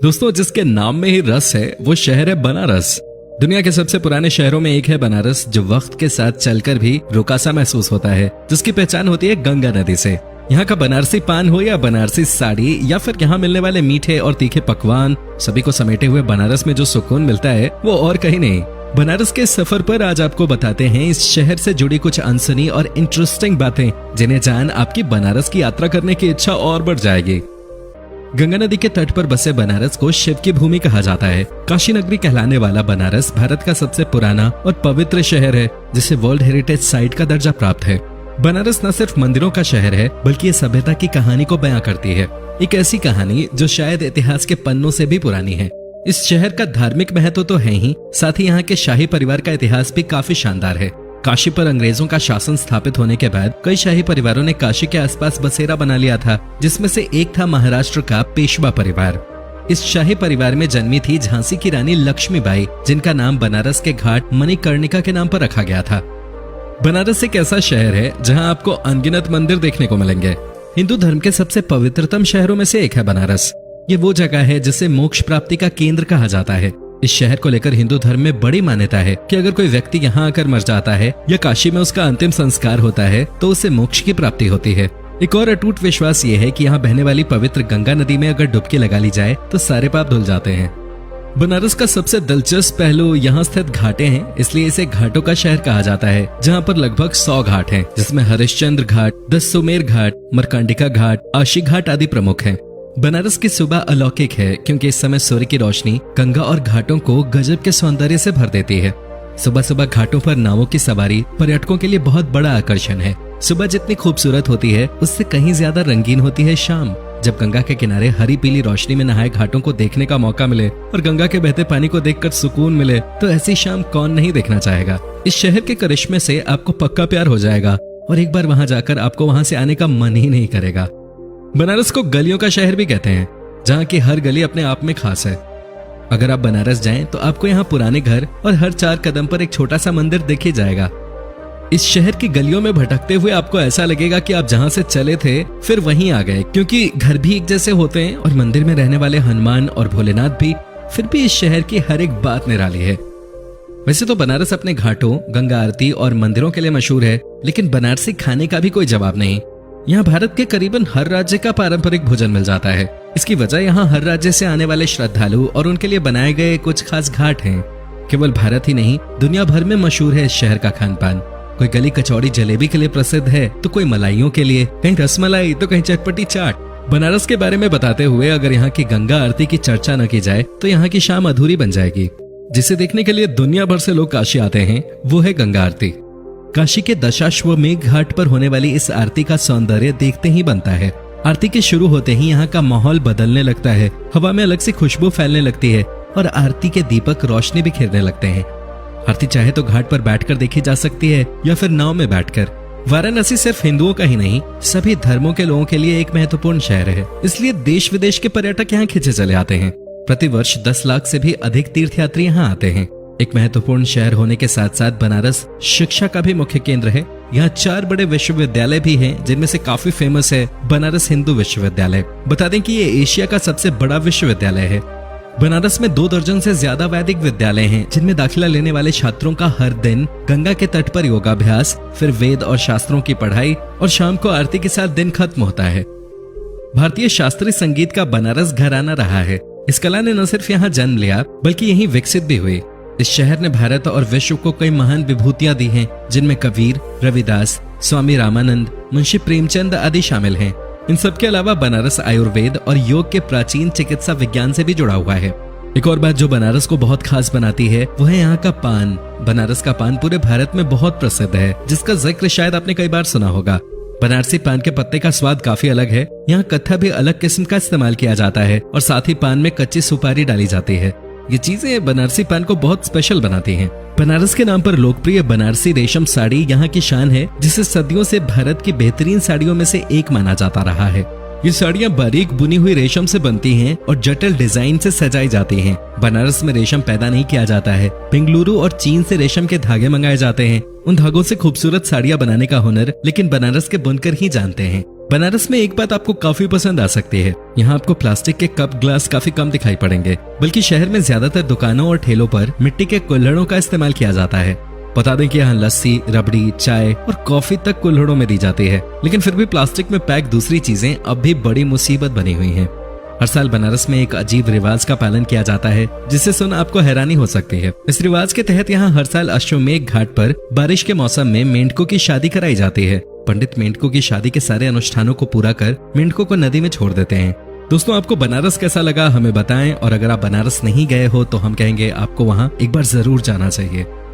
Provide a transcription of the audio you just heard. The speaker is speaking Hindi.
दोस्तों, जिसके नाम में ही रस है वो शहर है बनारस। दुनिया के सबसे पुराने शहरों में एक है बनारस, जो वक्त के साथ चलकर भी रुकासा महसूस होता है, जिसकी पहचान होती है गंगा नदी से। यहाँ का बनारसी पान हो या बनारसी साड़ी या फिर यहाँ मिलने वाले मीठे और तीखे पकवान, सभी को समेटे हुए बनारस में जो सुकून मिलता है वो और कहीं नहीं। बनारस के सफर पर आज आपको बताते हैं इस शहर से जुड़ी कुछ अनसुनी और इंटरेस्टिंग बातें, जिन्हें जान आपकी बनारस की यात्रा करने की इच्छा और बढ़ जाएगी। गंगा नदी के तट पर बसे बनारस को शिव की भूमि कहा जाता है। काशी नगरी कहलाने वाला बनारस भारत का सबसे पुराना और पवित्र शहर है, जिसे वर्ल्ड हेरिटेज साइट का दर्जा प्राप्त है। बनारस न सिर्फ मंदिरों का शहर है, बल्कि ये सभ्यता की कहानी को बयां करती है। एक ऐसी कहानी जो शायद इतिहास के पन्नों से भी पुरानी है। इस शहर का धार्मिक महत्व तो है ही, साथ ही यहाँ के शाही परिवार का इतिहास भी काफी शानदार है। काशी पर अंग्रेजों का शासन स्थापित होने के बाद कई शाही परिवारों ने काशी के आसपास बसेरा बना लिया था, जिसमें से एक था महाराष्ट्र का पेशवा परिवार। इस शाही परिवार में जन्मी थी झांसी की रानी लक्ष्मीबाई, जिनका नाम बनारस के घाट मणिकर्णिका के नाम पर रखा गया था। बनारस एक ऐसा शहर है जहां आपको अनगिनत मंदिर देखने को मिलेंगे। हिंदू धर्म के सबसे पवित्रतम शहरों में से एक है बनारस। ये वो जगह है जिसे मोक्ष प्राप्ति का केंद्र कहा जाता है। इस शहर को लेकर हिंदू धर्म में बड़ी मान्यता है कि अगर कोई व्यक्ति यहाँ आकर मर जाता है या काशी में उसका अंतिम संस्कार होता है तो उसे मोक्ष की प्राप्ति होती है। एक और अटूट विश्वास ये है कि यहाँ बहने वाली पवित्र गंगा नदी में अगर डुबकी लगा ली जाए तो सारे पाप धुल जाते हैं। बनारस का सबसे दिलचस्प पहलू यहाँ स्थित घाटे हैं, इसलिए इसे घाटों का शहर कहा जाता है, जहाँ पर लगभग 100 घाट हैं, जिसमें हरिश्चंद्र घाट, दससुमेर घाट, मरकंडिका घाट, आशी घाट आदि प्रमुख हैं। बनारस की सुबह अलौकिक है, क्योंकि इस समय सूर्य की रोशनी गंगा और घाटों को गजब के सौंदर्य से भर देती है। सुबह सुबह घाटों पर नावों की सवारी पर्यटकों के लिए बहुत बड़ा आकर्षण है। सुबह जितनी खूबसूरत होती है, उससे कहीं ज्यादा रंगीन होती है शाम, जब गंगा के किनारे हरी पीली रोशनी में नहाए घाटों को देखने का मौका मिले और गंगा के बहते पानी को देखकर सुकून मिले, तो ऐसी शाम कौन नहीं देखना चाहेगा। इस शहर के करिश्मे से आपको पक्का प्यार हो जाएगा और एक बार वहां जाकर आपको वहां से आने का मन ही नहीं करेगा। बनारस को गलियों का शहर भी कहते हैं, जहाँ की हर गली अपने आप में खास है। अगर आप बनारस जाएं तो आपको यहाँ पुराने घर और हर 4 कदम पर एक छोटा सा मंदिर दिख ही जाएगा। इस शहर की गलियों में भटकते हुए आपको ऐसा लगेगा कि आप जहाँ से चले थे फिर वहीं आ गए, क्योंकि घर भी एक जैसे होते हैं और मंदिर में रहने वाले हनुमान और भोलेनाथ भी। फिर भी इस शहर की हर एक बात निराली है। वैसे तो बनारस अपने घाटों, गंगा आरती और मंदिरों के लिए मशहूर है, लेकिन बनारसी खाने का भी कोई जवाब नहीं। यहाँ भारत के करीबन हर राज्य का पारंपरिक भोजन मिल जाता है। इसकी वजह यहाँ हर राज्य से आने वाले श्रद्धालु और उनके लिए बनाए गए कुछ खास घाट हैं। केवल भारत ही नहीं, दुनिया भर में मशहूर है इस शहर का खान पान। कोई गली कचौड़ी जलेबी के लिए प्रसिद्ध है, तो कोई मलाइयों के लिए, कहीं रसमलाई तो कहीं चटपटी चाट। बनारस के बारे में बताते हुए अगर यहाँ की गंगा आरती की चर्चा न की जाए तो यहाँ की शाम अधूरी बन जाएगी। जिसे देखने के लिए दुनिया भर से लोग काशी आते हैं, वो है गंगा आरती। काशी के दशाश्वमेध घाट पर होने वाली इस आरती का सौंदर्य देखते ही बनता है। आरती के शुरू होते ही यहाँ का माहौल बदलने लगता है, हवा में अलग सी खुशबू फैलने लगती है और आरती के दीपक रोशनी बिखेरने लगते हैं। आरती चाहे तो घाट पर बैठकर देखी जा सकती है या फिर नाव में बैठकर। वाराणसी सिर्फ हिंदुओं का ही नहीं, सभी धर्मों के लोगों के लिए एक महत्वपूर्ण शहर है, इसलिए देश विदेश के पर्यटक यहाँ खिंचे चले आते हैं। प्रतिवर्ष 10 लाख से भी अधिक तीर्थयात्री यहाँ आते हैं। एक महत्वपूर्ण शहर होने के साथ साथ बनारस शिक्षा का भी मुख्य केंद्र है। यहाँ 4 बड़े विश्वविद्यालय भी हैं, जिनमें से काफी फेमस है बनारस हिंदू विश्वविद्यालय। बता दें कि ये एशिया का सबसे बड़ा विश्वविद्यालय है। बनारस में 2 दर्जन से ज्यादा वैदिक विद्यालय हैं, जिनमें दाखिला लेने वाले छात्रों का हर दिन गंगा के तट पर योगाभ्यास, फिर वेद और शास्त्रों की पढ़ाई और शाम को आरती के साथ दिन खत्म होता है। भारतीय शास्त्रीय संगीत का बनारस घराना रहा है। इस कला ने न सिर्फ यहाँ जन्म लिया, बल्कि यहीं विकसित भी हुई। इस शहर ने भारत और विश्व को कई महान विभूतियां दी हैं, जिनमें कबीर, रविदास, स्वामी रामानंद, मुंशी प्रेमचंद आदि शामिल हैं। इन सब के अलावा बनारस आयुर्वेद और योग के प्राचीन चिकित्सा विज्ञान से भी जुड़ा हुआ है। एक और बात जो बनारस को बहुत खास बनाती है वो है यहाँ का पान। बनारस का पान पूरे भारत में बहुत प्रसिद्ध है, जिसका जिक्र शायद आपने कई बार सुना होगा। बनारसी पान के पत्ते का स्वाद काफी अलग है। यहाँ कत्था भी अलग किस्म का इस्तेमाल किया जाता है और साथ ही पान में कच्ची सुपारी डाली जाती है। ये चीजें बनारसी पान को बहुत स्पेशल बनाती हैं। बनारस के नाम पर लोकप्रिय बनारसी रेशम साड़ी यहाँ की शान है, जिसे सदियों से भारत की बेहतरीन साड़ियों में से एक माना जाता रहा है। ये साड़ियाँ बारीक बुनी हुई रेशम से बनती हैं और जटिल डिजाइन से सजाई जाती हैं। बनारस में रेशम पैदा नहीं किया जाता है, बेंगलुरु और चीन से रेशम के धागे मंगाए जाते हैं। उन धागों से खूबसूरत साड़ियाँ बनाने का हुनर लेकिन बनारस के बुनकर ही जानते हैं। बनारस में एक बात आपको काफी पसंद आ सकती है, यहाँ आपको प्लास्टिक के कप ग्लास काफी कम दिखाई पड़ेंगे, बल्कि शहर में ज्यादातर दुकानों और ठेलों पर मिट्टी के कुल्हड़ों का इस्तेमाल किया जाता है। बता दें कि यहाँ लस्सी, रबड़ी, चाय और कॉफी तक कुल्हड़ों में दी जाती है, लेकिन फिर भी प्लास्टिक में पैक दूसरी चीजें अब भी बड़ी मुसीबत बनी हुई हैं। हर साल बनारस में एक अजीब रिवाज का पालन किया जाता है, जिसे सुन आपको हैरानी हो सकती है। इस रिवाज के तहत यहाँ हर साल अश्वमेघ घाट पर बारिश के मौसम में मेंढकों की शादी कराई जाती है। पंडित मेंढकों की शादी के सारे अनुष्ठानों को पूरा कर मेंढकों को नदी में छोड़ देते हैं। दोस्तों, आपको बनारस कैसा लगा हमें बताएं, और अगर आप बनारस नहीं गए हो तो हम कहेंगे आपको वहाँ एक बार जरूर जाना चाहिए।